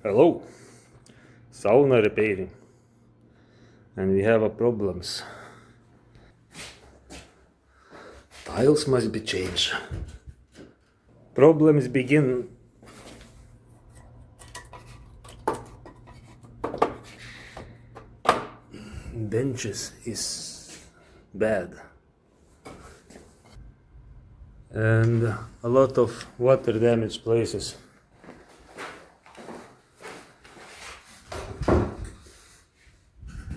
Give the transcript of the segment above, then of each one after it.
Hello, sauna repairing, and we have a problems. Tiles must be changed. Problems begin benches is bad, and a lot of water damage places.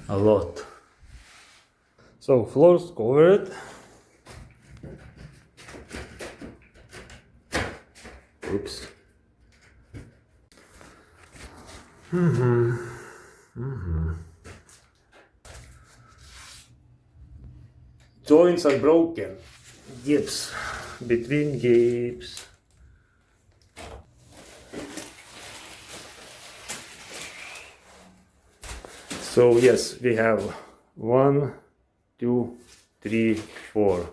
A lot. So floors covered. Oops. Joints are broken. Gips. Between gips. So yes, we have 1, 2, 3, 4.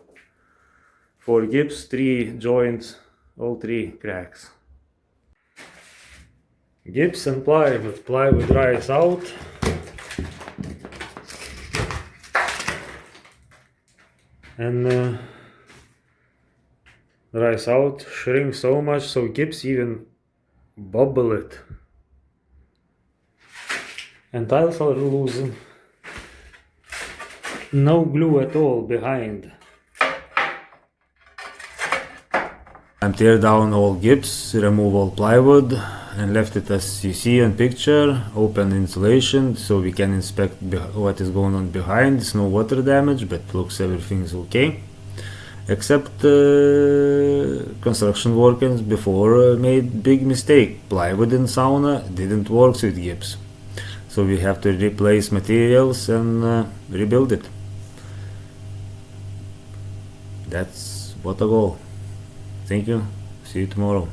4 gips, 3 joints, all 3 cracks. Gips and plywood. Plywood dries out. And dries out, shrinks so much, so gips even bubble it. And tiles are losing. No glue at all behind. I'm tear down all gips, remove all plywood, and left it as you see in picture. Open insulation so we can inspect what is going on behind. There's no water damage, but looks everything's okay. Except construction workers before made big mistake. Plywood in sauna didn't work with gips. So we have to replace materials and rebuild it. That's what a goal. Thank you. See you tomorrow.